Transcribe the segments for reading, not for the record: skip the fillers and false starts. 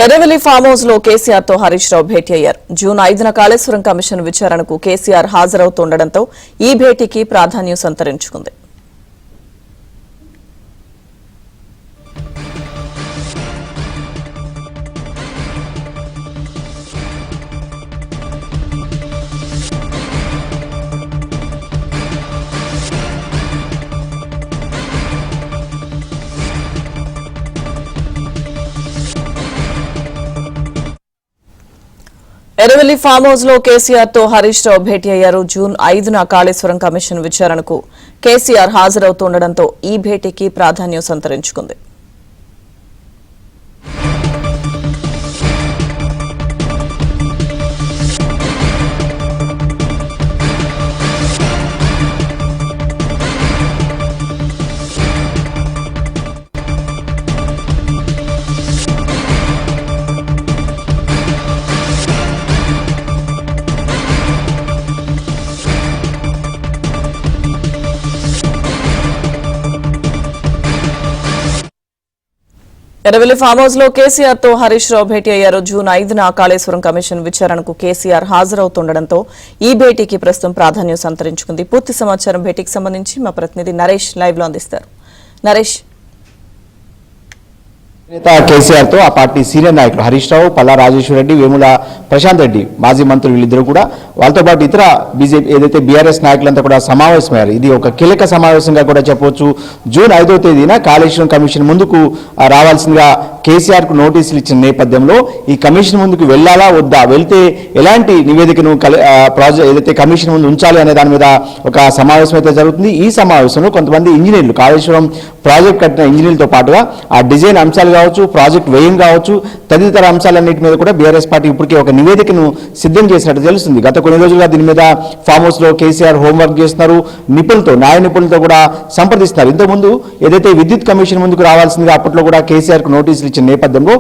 Erravelli farm house లో కేసీఆర్ తో హరీష్ రావు భేటీ అయ్యారు. జూన్ 5న కాళేశ్వరం కమిషన్ విచారణకు కేసీఆర్ హాజరవుతుండటంతో ఈ భేటీకి ప్రాధాన్యం సంతరించుకుంది. ఎర్రవెల్లి ఫామ్ హౌస్ లో కేసీఆర్ తో హరీష్ రావు భేటీ అయ్యారు. జూన్ 5న కాళేశ్వరం కమిషన్ విచారణకు కేసీఆర్ హాజరవుతుండటంతో ఈ భేటీకి ప్రాధాన్యం సంతరించుకుంది. ఎర్రవెల్లి ఫామ్ హౌస్ లో కేసీఆర్ తో హరీష్ రావు భేటీ అయ్యారు. జూన్ 5న కాళేశ్వరం కమిషన్ విచారణకు కేసీఆర్ హాజరవుతుండటంతో ఈ భేటీకి ప్రస్తుతం ప్రాధాన్యం సంతరించుకుంది. పూర్తి సమాచారం భేటీకి సంబంధించి మా ప్రతినిధి నరేష్ లైవ్ లో అందిస్తారు. నరేష్, నేత కేసీఆర్ తో ఆ పార్టీ సీనియర్ నాయకులు హరీష్ రావు, పల్లా రాజేశ్వర రెడ్డి, వేముల ప్రశాంత్ రెడ్డి, మాజీ మంత్రులు వీళ్ళిద్దరూ కూడా వాళ్ళతో పాటు ఇతర బీజేపీ ఏదైతే బీఆర్ఎస్ నాయకులంతా కూడా సమావేశమయ్యారు. ఇది ఒక కీలక సమావేశంగా కూడా చెప్పవచ్చు. జూన్ 5వ తేదీన కాళేశ్వరం కమిషన్ ముందుకు రావాల్సిందిగా కేసీఆర్ కు నోటీసులు ఇచ్చిన నేపథ్యంలో ఈ కమిషన్ ముందుకు వెళ్లాలా వద్దా, వెళ్తే ఎలాంటి నివేదికను ఏదైతే కమిషన్ ముందు ఉంచాలి అనే దాని మీద ఒక సమావేశం అయితే జరుగుతుంది. ఈ సమావేశంలో కొంతమంది ఇంజనీర్లు, కాళేశ్వరం ప్రాజెక్ట్ కట్టిన ఇంజనీర్లతో పాటుగా ఆ డిజైన్ అంశాలు కావచ్చు, ప్రాజెక్ట్ వ్యయం కావచ్చు, తదితర అంశాలన్నింటి మీద కూడా బీఆర్ఎస్ పార్టీ ఇప్పటికే ఒక నివేదికను సిద్ధం చేసినట్టు తెలుస్తుంది. గత కొన్ని రోజులుగా దీని మీద ఫామ్ హౌస్ లో కేసీఆర్ హోంవర్క్ చేస్తున్నారు. న్యాయ నిపుణులతో కూడా సంప్రదిస్తున్నారు. ఇంతకుముందు ఏదైతే విద్యుత్ కమిషన్ ముందుకు రావాల్సిందిగా అప్పట్లో కూడా కేసీఆర్ కు నోటీసులు ఇచ్చిన నేపథ్యంలో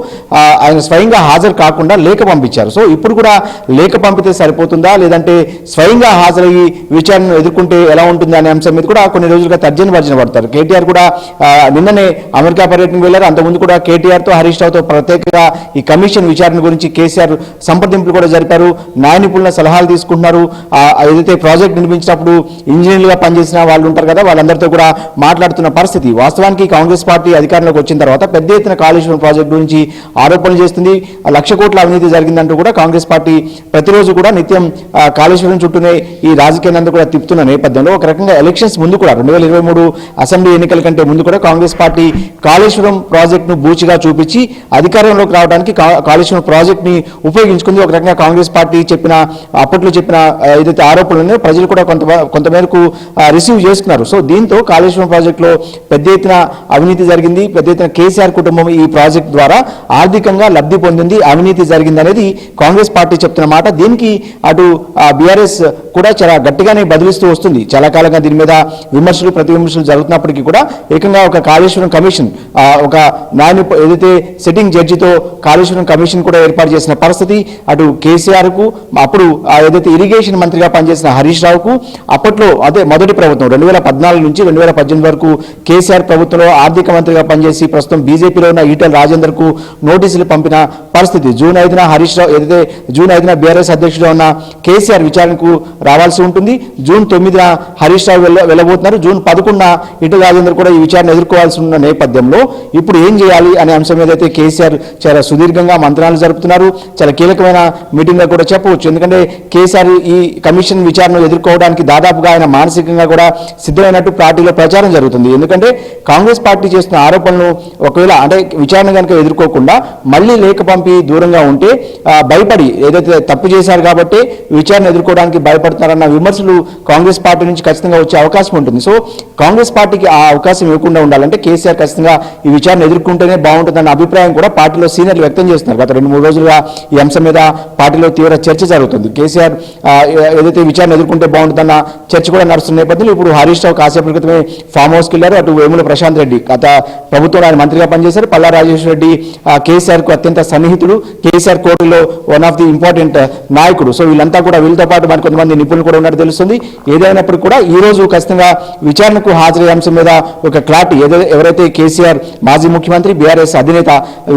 ఆయన స్వయంగా హాజరు కాకుండా లేఖ పంపించారు. సో ఇప్పుడు కూడా లేఖ పంపితే సరిపోతుందా, లేదంటే స్వయంగా హాజరయ్యి విచారణను ఎదుర్కొంటే ఎలా ఉంటుంది అనే అంశం మీద కూడా కొన్ని రోజులుగా తర్జన భర్జన పడతారు. కేటీఆర్ కూడా నిన్ననే అమెరికా పర్యటనకు వెళ్లారు. అంతకుముందు కూడా కేటీఆర్ తో హరీష్ రావుతో ప్రత్యేకంగా ఈ కమిషన్ విచారణ గురించి కేసీఆర్ సంప్రదింపులు కూడా జరిపారు. న్యాయ నిపుణుల సలహాలు తీసుకుంటున్నారు. ఏదైతే ప్రాజెక్ట్ నిర్మించినప్పుడు ఇంజనీర్లుగా పనిచేసిన వాళ్ళు ఉంటారు కదా, వాళ్ళందరితో కూడా మాట్లాడుతున్న పరిస్థితి. వాస్తవానికి కాంగ్రెస్ పార్టీ అధికారంలోకి వచ్చిన తర్వాత పెద్ద ఎత్తున కాళేశ్వరం ప్రాజెక్టు గురించి ఆరోపణలు చేస్తుంది. 1,00,000 కోట్ల అవినీతి జరిగిందంటూ కూడా కాంగ్రెస్ పార్టీ ప్రతిరోజు కూడా నిత్యం కాళేశ్వరం చుట్టూనే ఈ రాజకీయాన్ని కూడా తిప్పుతున్న నేపథ్యంలో ఒక రకంగా ఎలక్షన్స్ ముందు కూడా 2023 అసెంబ్లీ ఎన్నికల కంటే ముందు కూడా కాంగ్రెస్ పార్టీ కాళేశ్వరం ప్రాజెక్టును బూచిగా చూపించి అధికారంలోకి రావడానికి కాళేశ్వరం ప్రాజెక్ట్ ని ఉపయోగించుకుంది. ఒక రకంగా కాంగ్రెస్ పార్టీ అప్పట్లో చెప్పిన ఏదైతే ఆరోపణలు ప్రజలు కూడా కొంతమేరకు రిసీవ్ చేసుకున్నారు. సో దీంతో కాళేశ్వరం ప్రాజెక్టులో పెద్ద ఎత్తున అవినీతి జరిగింది, పెద్ద ఎత్తున కేసీఆర్ కుటుంబం ఈ ప్రాజెక్ట్ ద్వారా ఆర్థికంగా లబ్ధి పొందింది, అవినీతి జరిగింది అనేది కాంగ్రెస్ పార్టీ చెప్తున్న మాట. దీనికి అటు బీఆర్ఎస్ కూడా చాలా గట్టిగానే బదిలిస్తూ వస్తుంది. చాలా కాలంగా దీని మీద విమర్శలు ప్రతి విమర్శలు జరుగుతున్నప్పటికీ కూడా ఏకంగా ఒక కాళేశ్వరం కమిషన్, ఒక ఏదైతే సిట్టింగ్ జడ్జితో కాళేశ్వరం కమిషన్ కూడా ఏర్పాటు చేసిన పరిస్థితి. అటు కేసీఆర్ కు, అప్పుడు ఏదైతే ఇరిగేషన్ మంత్రిగా పనిచేసిన హరీష్ రావుకు, అప్పట్లో అదే మొదటి ప్రభుత్వం 2014 నుంచి 2018 వరకు కేసీఆర్ ప్రభుత్వంలో ఆర్థిక మంత్రిగా పనిచేసి ప్రస్తుతం బీజేపీలో ఉన్న ఈటెల రాజేందర్ కు నోటీసులు పంపిన పరిస్థితి. జూన్ 5న హరీష్ రావు ఏదైతే జూన్ 5న బీఆర్ఎస్ అధ్యక్షుడు ఉన్న కేసీఆర్ విచారణకు రావాల్సి ఉంటుంది. జూన్ 9న హరీష్ రావు వెళ్ళబోతున్నారు. జూన్ 11న ఈటెల రాజేందర్ కూడా ఈ విచారణ ఎదుర్కోవాల్సి ఉన్న నేపథ్యంలో ఇప్పుడు ఏం చేయాలి అనే అంశం మీద అయితే కేసీఆర్ చాలా సుదీర్ఘంగా మంత్రాలు జరుపుతున్నారు. చాలా కీలకమైన మీటింగ్ గా కూడా చెప్పవచ్చు. ఎందుకంటే కేసీఆర్ ఈ కమిషన్ విచారణ ఎదుర్కోవడానికి దాదాపుగా ఆయన మానసికంగా కూడా సిద్ధమైనట్టు పార్టీలో ప్రచారం జరుగుతుంది. ఎందుకంటే కాంగ్రెస్ పార్టీ చేస్తున్న ఆరోపణలు ఒకవేళ అంటే విచారణ కనుక ఎదుర్కోకుండా మళ్ళీ లేఖ పంపి దూరంగా ఉంటే భయపడి ఏదైతే తప్పు చేశారు కాబట్టి విచారణ ఎదుర్కోవడానికి భయపడుతున్నారన్న విమర్శలు కాంగ్రెస్ పార్టీ నుంచి ఖచ్చితంగా వచ్చే అవకాశం ఉంటుంది. సో కాంగ్రెస్ పార్టీకి ఆ అవకాశం ఇవ్వకుండా ఉండాలంటే కేసీఆర్ ఖచ్చితంగా ఈ విచారణ ఎదుర్కొంటేనే బాగుంటుందన్న అభిప్రాయం కూడా పార్టీలో సీనియర్లు వ్యక్తం చేస్తున్నారు. గత 2-3 రోజులుగా ఈ అంశం మీద పార్టీలో తీవ్ర చర్చ జరుగుతుంది. కేసీఆర్ ఏదైతే విచారణ ఎదుర్కొంటే బాగుంటుందన్న చర్చ కూడా నడుస్తున్న నేపథ్యంలో ఇప్పుడు హరీష్ రావు కాసేపటి క్రితమే ఫామ్ హౌస్కి వెళ్ళారు. అటు వేముల ప్రశాంత్ రెడ్డి గత ప్రభుత్వంలో ఆయన మంత్రిగా పనిచేశారు. పల్లా రాజేశ్వర రెడ్డి కేసీఆర్ కు అత్యంత సన్నిహితుడు, కేసీఆర్ కోర్టులో వన్ ఆఫ్ ది ఇంపార్టెంట్ నాయకుడు. సో వీళ్ళంతా కూడా వీళ్ళతో పాటు మరి కొంతమంది నిపుణులు కూడా ఉన్నట్టు తెలుస్తుంది. ఏదైనప్పటికీ కూడా ఈ రోజు ఖచ్చితంగా విచారణకు హాజరయ్యే అంశం మీద ఒక క్లారిటీ ఎవరైతే కేసీఆర్ మాజీ ముఖ్యమంత్రి బీఆర్ఎస్ అధినేత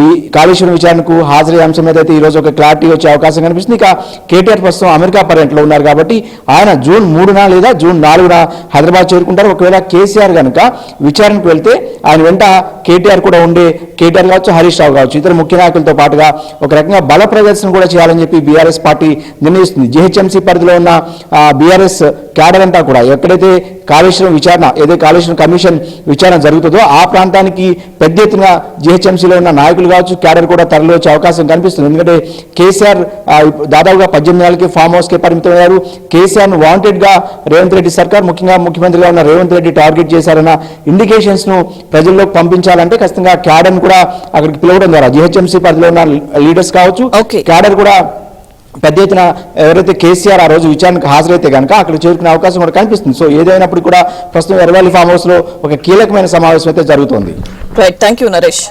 ఈ కాళేశ్వరం విచారణకు హాజరయ్యే అంశం మీద అయితే ఈ రోజు ఒక క్లారిటీ వచ్చే అవకాశం కనిపిస్తుంది. ఇక కేటీఆర్ ప్రస్తుతం అమెరికా పర్యటనలో ఉన్నారు కాబట్టి ఆయన జూన్ 3న లేదా జూన్ 4న హైదరాబాద్ చేరుకుంటారు. ఒకవేళ కేసీఆర్ కనుక విచారణకు వెళ్తే ఆయన వెంట కేటీఆర్ కూడా ఉండే, కేటీఆర్ కావచ్చు, హరీష్ రావు కావచ్చు, ఇతర ముఖ్య నాయకులతో పాటుగా ఒక రకంగా బల ప్రదర్శన కూడా చేయాలని చెప్పి బీఆర్ఎస్ పార్టీ నిర్ణయిస్తుంది. జీహెచ్ఎంసీ పరిధిలో ఉన్న బీఆర్ఎస్ క్యాడర్ అంతా కూడా ఎక్కడైతే కాళేశ్వరం విచారణ, ఏదైతే కాళేశ్వరం కమిషన్ విచారణ జరుగుతుందో ఆ ప్రాంతానికి పెద్ద ఎత్తున జీహెచ్ఎంసీలో ఉన్న నాయకులు కావచ్చు, క్యాడర్ కూడా తరలి వచ్చే అవకాశం కనిపిస్తుంది. ఎందుకంటే కేసీఆర్ దాదాపుగా 18 నెలలకి ఫామ్ హౌస్కే పరిమితమయ్యారు. కేసీఆర్ను వాంటెడ్గా రేవంత్ రెడ్డి సర్కార్, ముఖ్యంగా ముఖ్యమంత్రిగా ఉన్న రేవంత్ రెడ్డి టార్గెట్ చేశారన్న ఇండికేషన్స్ను ప్రజల్లోకి పంపించాలంటే ఖచ్చితంగా క్యాడర్ను కూడా అక్కడికి పిలవడం ద్వారా జీహెచ్ఎంసీ పరిధిలో ఉన్న లీడర్స్ కావచ్చు, క్యాడర్ కూడా పెద్ద ఎత్తున ఎవరైతే కేసీఆర్ ఆ రోజు విచారణకు హాజరైతే కనుక అక్కడ చేరుకునే అవకాశం కూడా కనిపిస్తుంది. సో ఏదైనప్పుడు కూడా ప్రస్తుతం ఎర్రవల్లి ఫామ్ హౌస్ లో ఒక కీలకమైన సమావేశం అయితే జరుగుతోంది. Right, thank you Naresh.